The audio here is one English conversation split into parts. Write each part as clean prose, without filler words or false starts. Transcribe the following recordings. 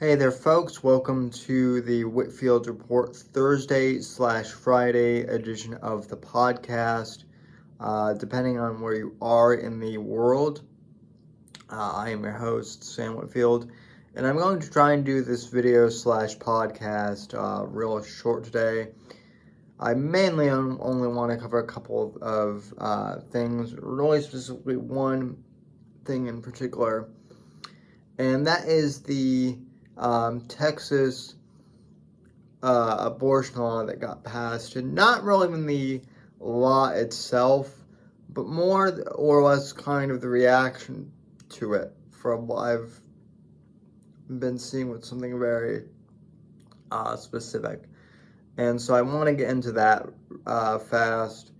Hey there, folks. Welcome to the Whitfield Report Thursday/Friday edition of the podcast. Depending on where you are in the world, I am your host, Sam Whitfield, and I'm going to try and do this video/podcast real short today. I mainly only want to cover a couple of things, really specifically one thing in particular, and that is the Texas abortion law that got passed, and not really in the law itself, but more or less kind of the reaction to it from what I've been seeing with something very specific. And so I want to get into that fast.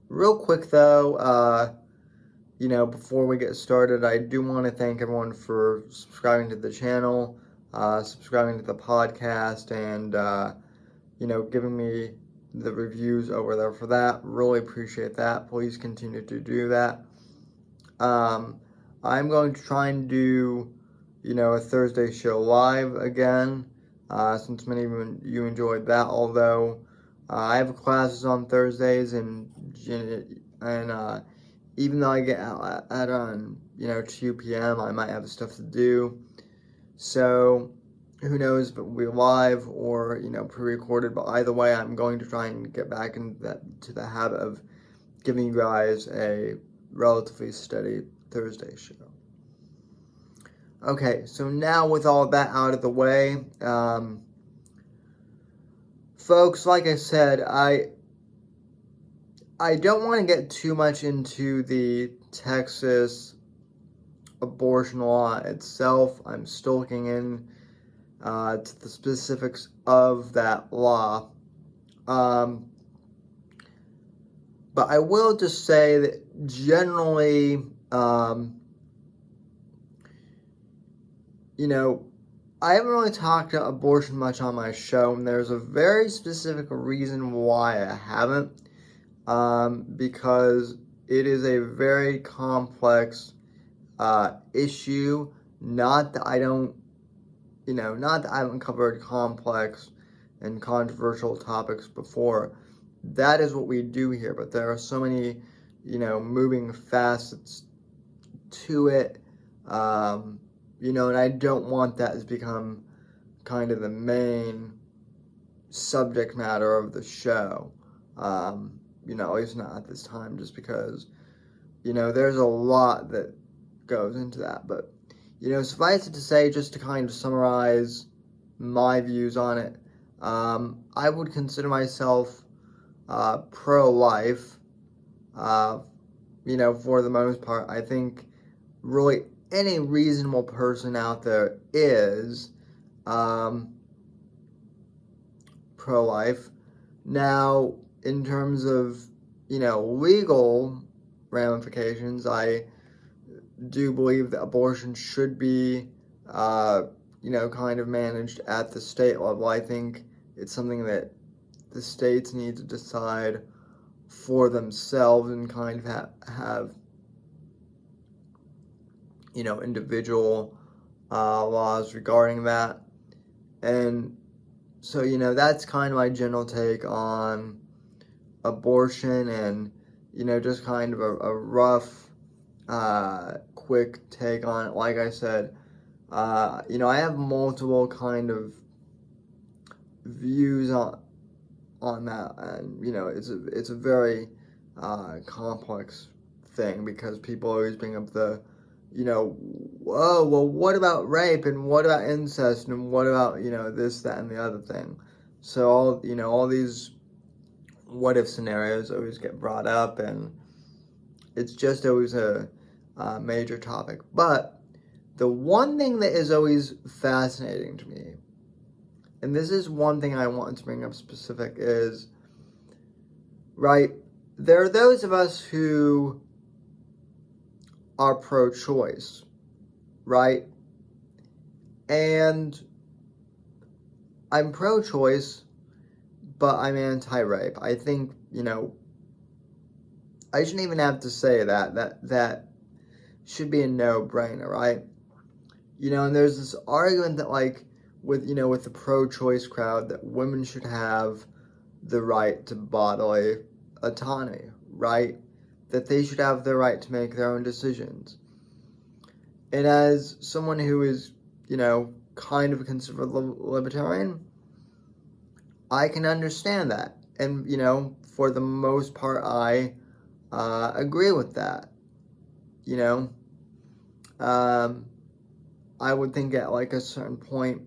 Real quick though, before we get started, I do want to thank everyone for subscribing to the channel, subscribing to the podcast, and, giving me the reviews over there for that. Really appreciate that. Please continue to do that. I'm going to try and do, a Thursday show live again, since many of you enjoyed that, although I have classes on Thursdays, and even though I get out at 2 p.m., I might have stuff to do. So, who knows, but we'll be live or, pre-recorded. But either way, I'm going to try and get back into the habit of giving you guys a relatively steady Thursday show. Okay, so now with all of that out of the way, folks, like I said, I don't want to get too much into the Texas abortion law itself. I'm still looking in to the specifics of that law. But I will just say that generally, I haven't really talked about abortion much on my show, and there's a very specific reason why I haven't. Because it is a very complex issue. Not that I haven't covered complex and controversial topics before. That is what we do here, but there are so many, moving facets to it, and I don't want that to become kind of the main subject matter of the show. At least not at this time, just because, there's a lot that goes into that. But, suffice it to say, just to kind of summarize my views on it, I would consider myself pro-life, for the most part. I think really any reasonable person out there is pro-life. Now, in terms of, legal ramifications, I do believe that abortion should be, kind of managed at the state level. I think it's something that the states need to decide for themselves and kind of have individual laws regarding that. And so, that's kind of my general take on abortion, and, just kind of a rough, quick take on it. Like I said, I have multiple kind of views on that, and, it's a very complex thing, because people always bring up the, oh, well, what about rape, and what about incest, and what about, this, that, and the other thing. So all these what if scenarios always get brought up, and it's just always a major topic. But the one thing that is always fascinating to me, and this is one thing I want to bring up specific, is, right, there are those of us who are pro-choice, right? And I'm pro-choice, but I'm anti-rape. I think, I shouldn't even have to say that should be a no-brainer, right? And there's this argument that, like, with the pro-choice crowd that women should have the right to bodily autonomy, right? That they should have the right to make their own decisions. And as someone who is, kind of a conservative libertarian, I can understand that. And, for the most part, I agree with that. I would think at like a certain point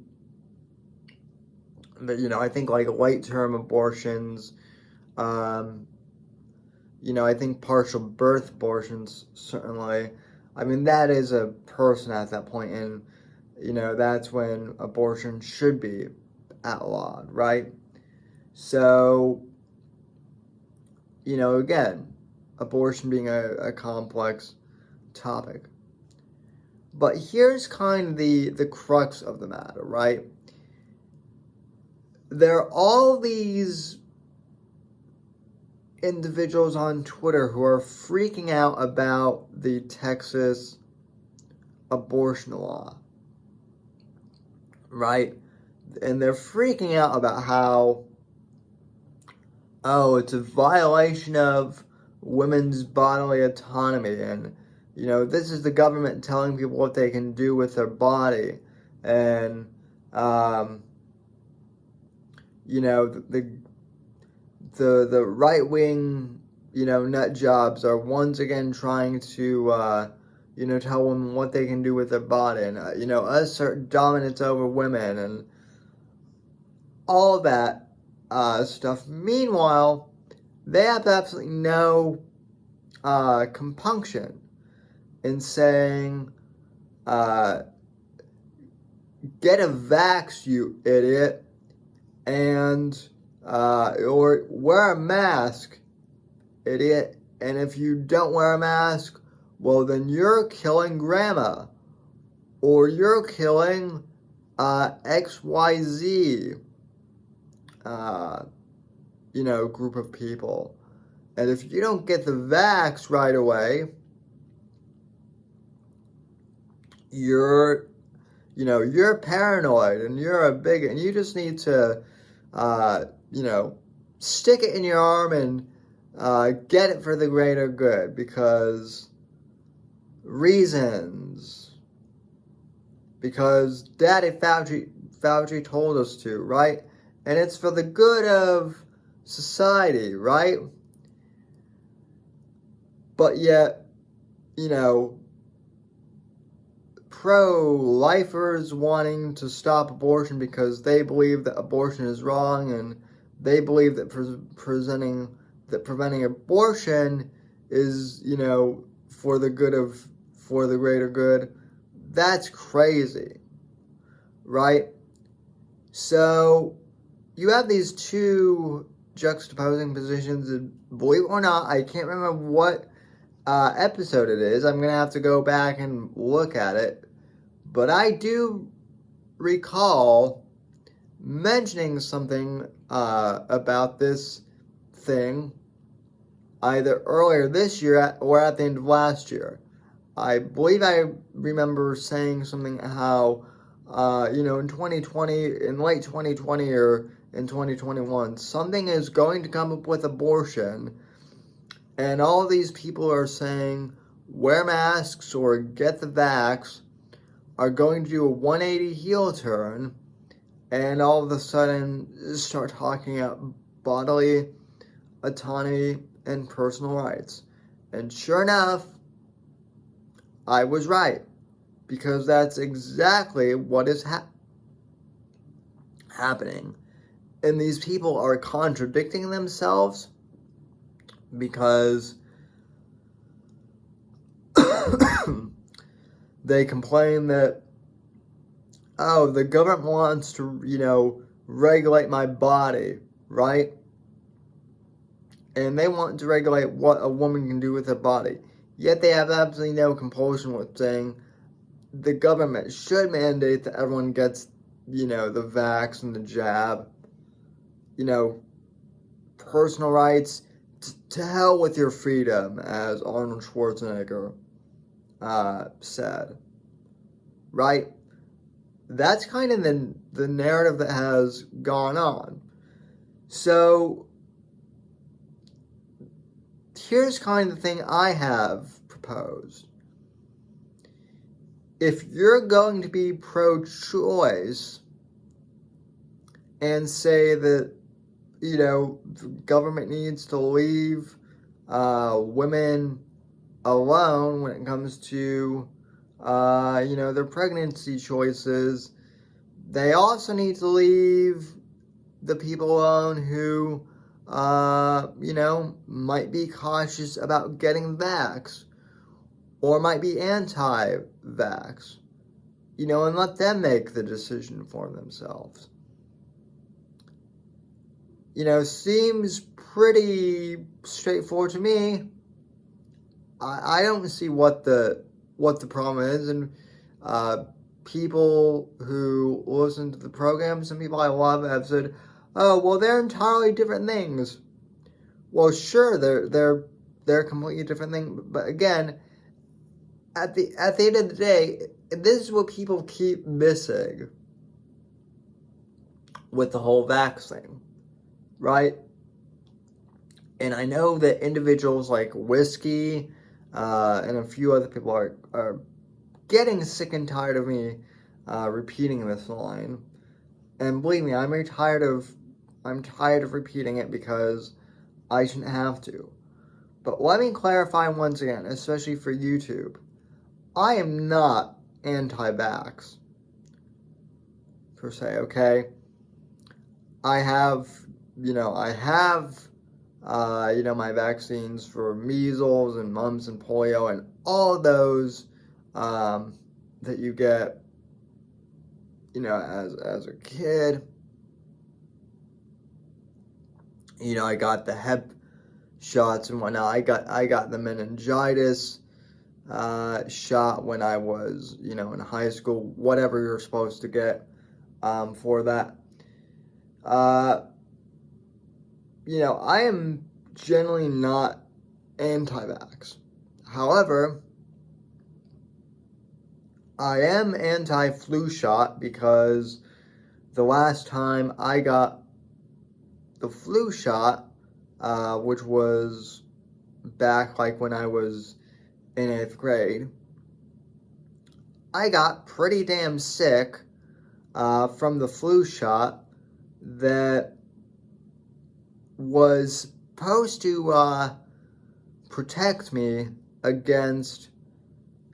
that, I think like late-term abortions, I think partial birth abortions, certainly. I mean, that is a person at that point, and, that's when abortion should be outlawed, right? So, again, abortion being a complex topic. But here's kind of the crux of the matter, right? There are all these individuals on Twitter who are freaking out about the Texas abortion law, right? And they're freaking out about how, it's a violation of women's bodily autonomy, and, this is the government telling people what they can do with their body, and, the right-wing, nut jobs are once again trying to, tell women what they can do with their body, and, assert dominance over women, and all of that stuff. Meanwhile, they have absolutely no compunction in saying, get a vax, you idiot, and or wear a mask, idiot, and if you don't wear a mask, well, then you're killing grandma, or you're killing XYZ, group of people. And if you don't get the vax right away, you're paranoid, and you're a bigot, and you just need to, stick it in your arm and get it for the greater good, because reasons. Because Daddy Fauci told us to, right? And it's for the good of society, right? But yet, pro-lifers wanting to stop abortion because they believe that abortion is wrong, and they believe that preventing abortion is, for the greater good. That's crazy, right? So you have these two juxtaposing positions, and believe it or not, I can't remember what episode it is. I'm going to have to go back and look at it. But I do recall mentioning something about this thing either earlier this year or at the end of last year. I believe I remember saying something how, in 2020, in late 2020 or in 2021, something is going to come up with abortion, and all these people are saying, wear masks or get the vax, are going to do a 180 heel turn, and all of a sudden start talking about bodily autonomy and personal rights. And sure enough, I was right, because that's exactly what is happening. And these people are contradicting themselves because they complain that, the government wants to, regulate my body, right? And they want to regulate what a woman can do with her body. Yet they have absolutely no compulsion with saying the government should mandate that everyone gets, the vax and the jab. Personal rights, to hell with your freedom, as Arnold Schwarzenegger said. Right? that's kind of the narrative that has gone on. So here's kind of the thing I have proposed. If you're going to be pro-choice and say that, the government needs to leave women alone when it comes to, their pregnancy choices, they also need to leave the people alone who, might be cautious about getting vaxxed or might be anti-vax, and let them make the decision for themselves. Seems pretty straightforward to me. I don't see what the problem is, and people who listen to the program, some people I love have said, "Oh, well, they're entirely different things." Well, sure, they're completely different things, but again, at the end of the day, this is what people keep missing with the whole vax thing, right? And I know that individuals like Whiskey and a few other people are getting sick and tired of me repeating this line. And believe me, I'm tired of repeating it because I shouldn't have to. But let me clarify once again, especially for YouTube. I am not anti-vax, per se, okay? I have my vaccines for measles and mumps and polio and all those that you get, as a kid. I got the hep shots and whatnot. I got the meningitis shot when I was, in high school, whatever you're supposed to get for that. I am generally not anti-vax. However, I am anti-flu shot because the last time I got the flu shot, which was back like when I was in 8th grade, I got pretty damn sick from the flu shot that was supposed to protect me against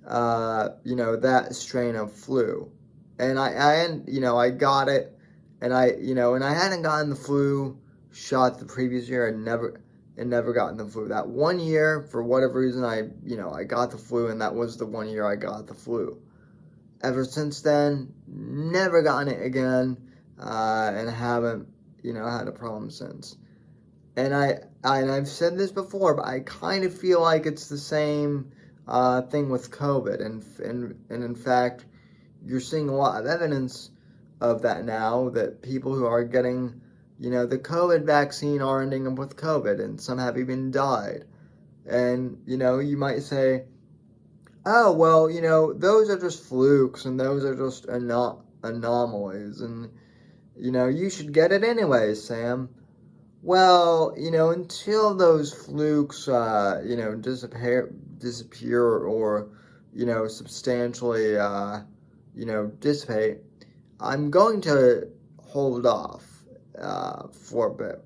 that strain of flu. And I got it, and I hadn't gotten the flu shot the previous year. I never gotten the flu. That one year, for whatever reason, I got the flu, and that was the one year I got the flu. Ever since then, never gotten it again, and haven't, had a problem since. And I've said this before, but I kind of feel like it's the same thing with COVID, and in fact, you're seeing a lot of evidence of that now, that people who are getting, the COVID vaccine are ending up with COVID, and some have even died. And, you might say, oh, well, those are just flukes, and those are just anomalies, and, you should get it anyway, Sam. Well, until those flukes, disappear or, substantially, dissipate, I'm going to hold off for a bit.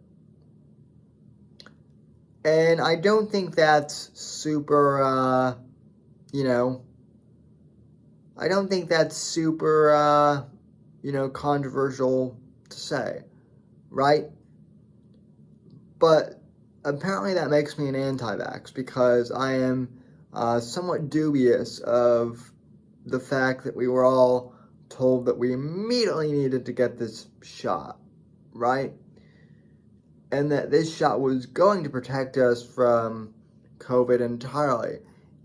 And I don't think that's super, I don't think that's super, controversial to say, right? But apparently that makes me an anti-vax because I am somewhat dubious of the fact that we were all told that we immediately needed to get this shot, right? And that this shot was going to protect us from COVID entirely,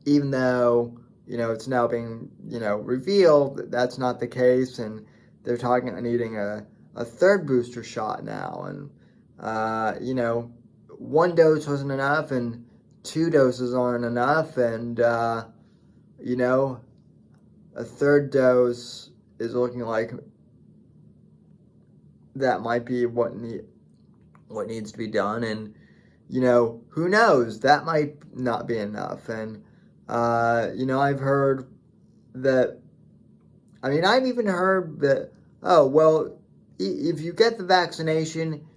even though, it's now being, revealed that that's not the case, and they're talking about needing a third booster shot now, and, one dose wasn't enough, and 2 doses aren't enough, and, a third dose is looking like that might be what needs to be done. And who knows, that might not be enough. And I've heard that, I've even heard that, oh well, if you get the vaccination,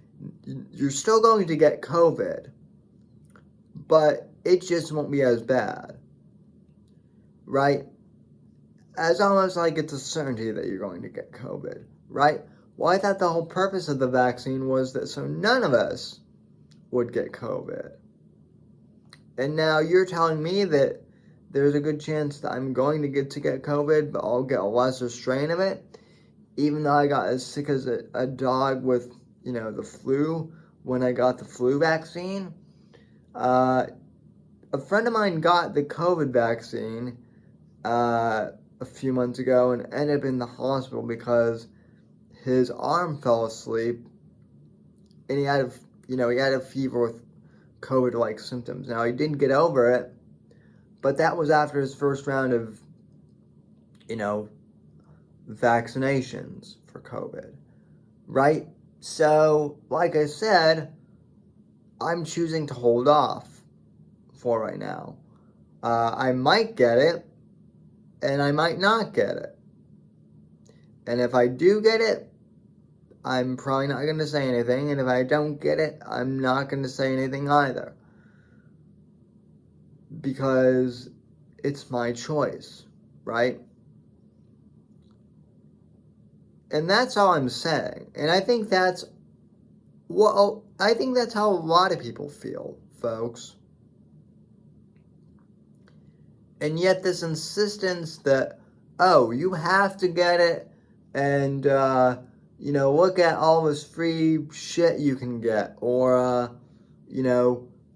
you're still going to get COVID, but it just won't be as bad, right? As almost like it's a certainty that you're going to get COVID, right? Well, I thought the whole purpose of the vaccine was that so none of us would get COVID. And now you're telling me that there's a good chance that I'm going to get COVID, but I'll get a lesser strain of it, even though I got as sick as a dog with, the flu when I got the flu vaccine. A friend of mine got the COVID vaccine a few months ago and ended up in the hospital because his arm fell asleep, and he had a fever with COVID-like symptoms. Now, he didn't get over it, but that was after his first round of, vaccinations for COVID, right? So, like I said, I'm choosing to hold off for right now. I might get it, and I might not get it. And if I do get it, I'm probably not going to say anything. And if I don't get it, I'm not going to say anything either. Because it's my choice, right? And that's all I'm saying. And I think that's how a lot of people feel, folks. And yet this insistence that, oh, you have to get it, and, look at all this free shit you can get, or,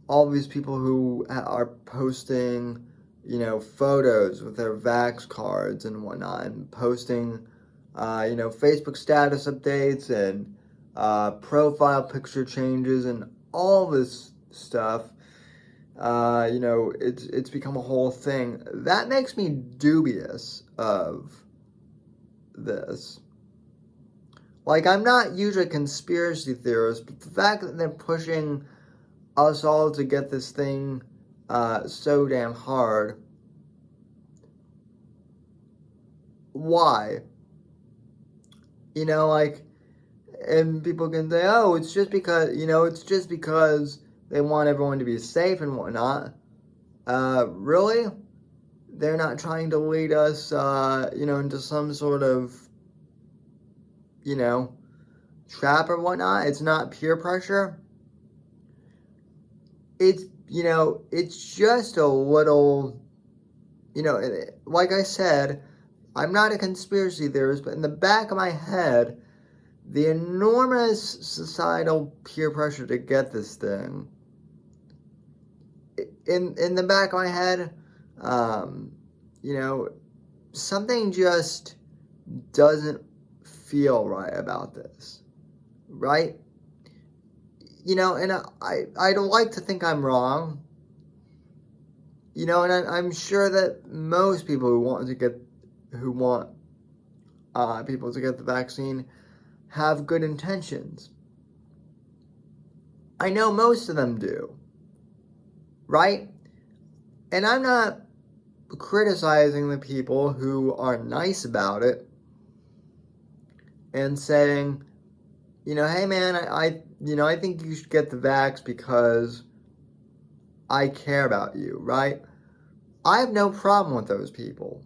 all these people who are posting, photos with their Vax cards and whatnot, and posting, Facebook status updates, and profile picture changes, and all this stuff. It's become a whole thing. That makes me dubious of this. Like, I'm not usually a conspiracy theorist, but the fact that they're pushing us all to get this thing so damn hard, why? And people can say, oh, it's just because they want everyone to be safe and whatnot. Really? They're not trying to lead us, into some sort of, trap or whatnot. It's not peer pressure. It's just a little, like I said, I'm not a conspiracy theorist, but in the back of my head, the enormous societal peer pressure to get this thing, in the back of my head, something just doesn't feel right about this, right? And I'd like to think I'm wrong, and I'm sure that most people who want people to get the vaccine have good intentions. I know most of them do, right? And I'm not criticizing the people who are nice about it and saying, hey man, I think you should get the vax because I care about you, right? I have no problem with those people,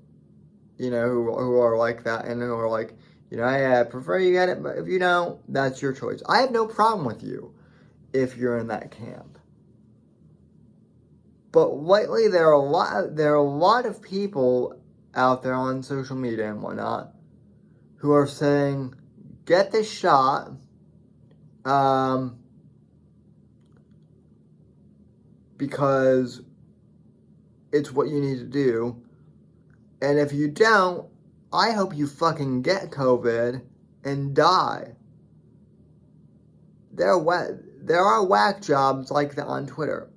who are like that and who are like, I prefer you get it, but if you don't, that's your choice. I have no problem with you if you're in that camp. But lately, there are a lot of people out there on social media and whatnot who are saying, get this shot, because it's what you need to do, and if you don't, I hope you fucking get COVID and die. There are whack jobs like that on Twitter.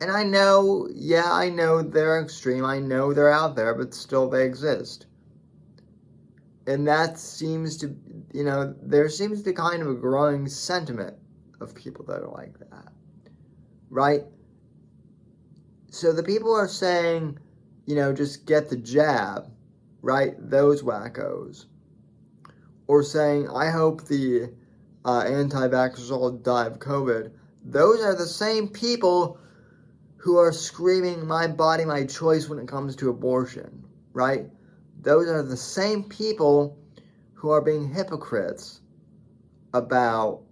And I know they're extreme. I know they're out there, but still they exist. And that seems to, there seems to be kind of a growing sentiment of people that are like that, right? So the people are saying, just get the jab, right? Those wackos. Or saying, I hope the anti-vaxxers all die of COVID. Those are the same people who are screaming, my body, my choice when it comes to abortion, right? Those are the same people who are being hypocrites about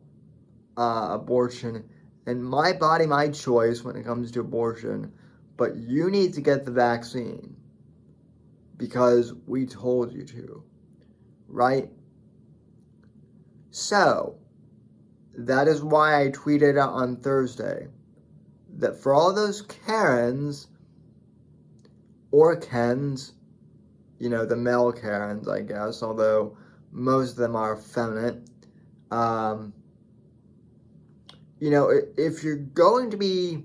abortion and my body, my choice when it comes to abortion. But you need to get the vaccine because we told you to, right? So, that is why I tweeted out on Thursday that for all those Karens or Kens, the male Karens, I guess, although most of them are feminine, if you're going to be,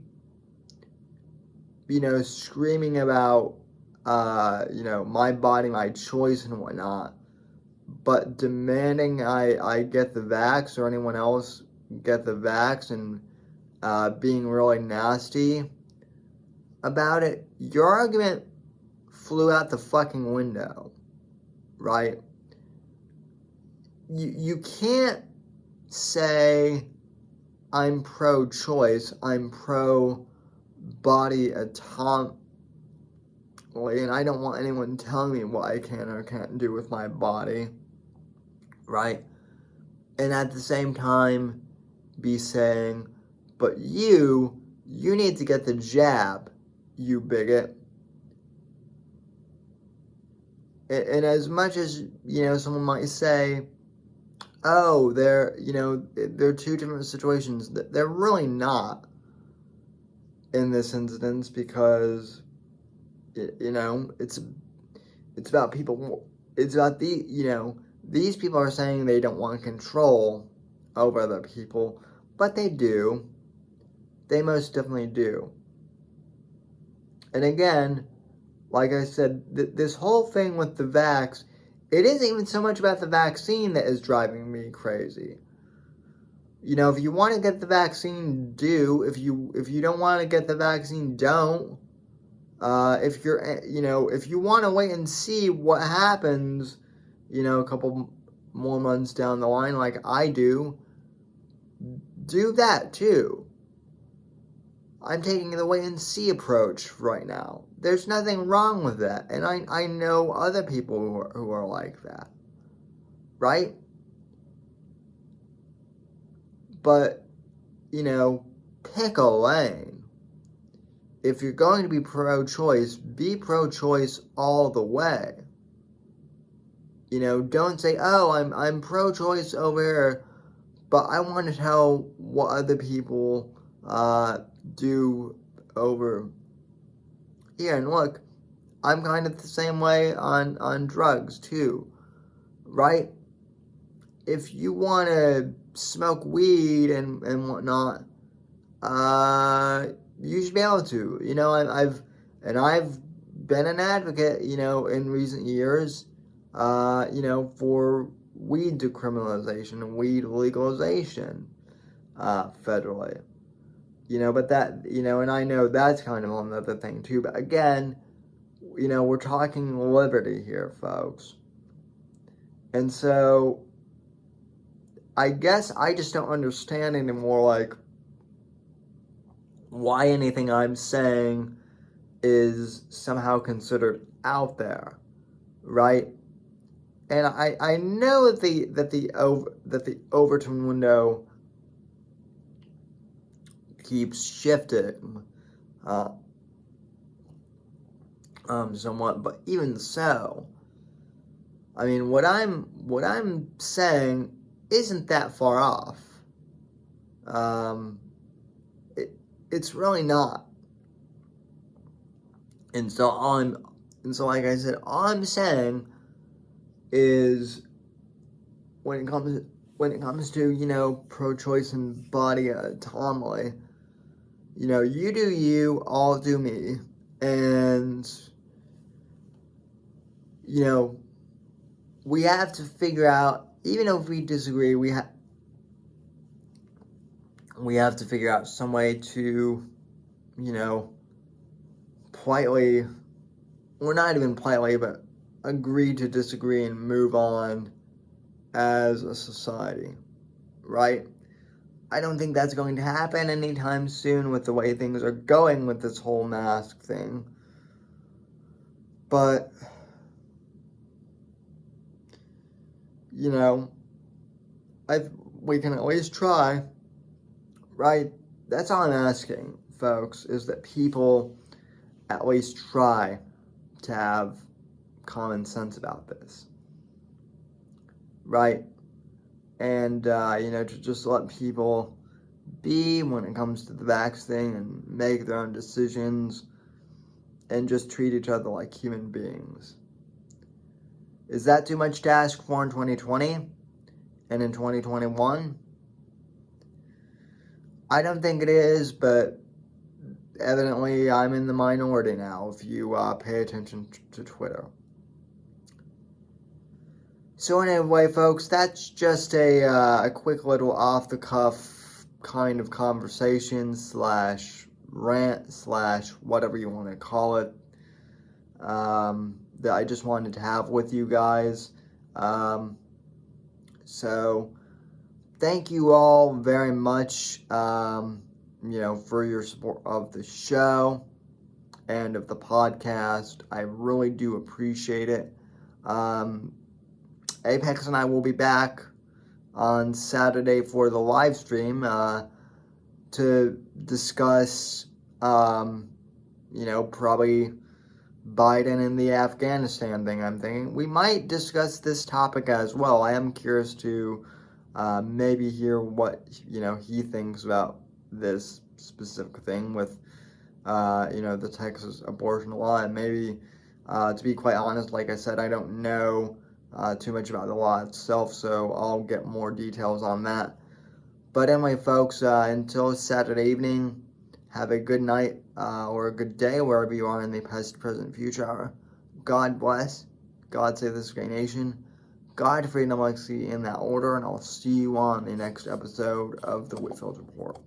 screaming about, my body, my choice and whatnot, but demanding I get the vax or anyone else get the vax and being really nasty about it, your argument flew out the fucking window, right? You can't say I'm pro-choice, I'm pro-body autonomy, and I don't want anyone telling me what I can or can't do with my body, right? And at the same time be saying, but you need to get the jab, you bigot. And as much as, someone might say, oh, they're two different situations, they're really not in this instance because, it's about people, it's about these people are saying they don't want control over other people, but they do. They most definitely do. And again, like I said, this whole thing with the vax, it isn't even so much about the vaccine that is driving me crazy. If you want to get the vaccine, do. If you don't want to get the vaccine, don't. If you want to wait and see what happens, a couple more months down the line, like I do that too. I'm taking the wait and see approach right now. There's nothing wrong with that. And I know other people who are like that. Right? But, pick a lane. If you're going to be pro-choice, be pro-choice all the way. Don't say, oh, I'm pro-choice over here, but I want to tell what other people do over here. And look, I'm kind of the same way on drugs too, right? If you want to smoke weed and whatnot, you should be able to. I've been an advocate, in recent years, for weed decriminalization and weed legalization, federally. But that, and I know that's kind of another thing too. But again, we're talking liberty here, folks. And so, I guess I just don't understand anymore, like, why anything I'm saying is somehow considered out there, right? And I know that the Overton window keeps shifting somewhat, but even so, I mean, what I'm saying isn't that far off. It's really not. And so like I said, all I'm saying is when it comes to pro-choice and body autonomy, you do you, I'll do me, and we have to figure out, even if we disagree, we have to figure out some way to, politely, or not even politely, but agree to disagree and move on as a society, right? I don't think that's going to happen anytime soon with the way things are going with this whole mask thing. But, we can at least try, right? That's all I'm asking, folks, is that people at least try to have common sense about this, right? And, to just let people be when it comes to the vax thing and make their own decisions and just treat each other like human beings. Is that too much to ask for in 2020 and in 2021? I don't think it is, but evidently I'm in the minority now if you pay attention to Twitter. So anyway, folks, that's just a quick little off-the-cuff kind of conversation / rant / whatever you want to call it, that I just wanted to have with you guys. So thank you all very much, for your support of the show and of the podcast. I really do appreciate it. Apex and I will be back on Saturday for the live stream to discuss, probably Biden and the Afghanistan thing. I'm thinking we might discuss this topic as well. I am curious to maybe hear what, he thinks about this specific thing with, the Texas abortion law. And maybe, to be quite honest, like I said, I don't know too much about the law itself, so I'll get more details on that. But anyway, folks, until Saturday evening, have a good night or a good day wherever you are in the past, present, future. God bless. God save this great nation. God, freedom, legacy in that order, and I'll see you on the next episode of the Whitfield Report.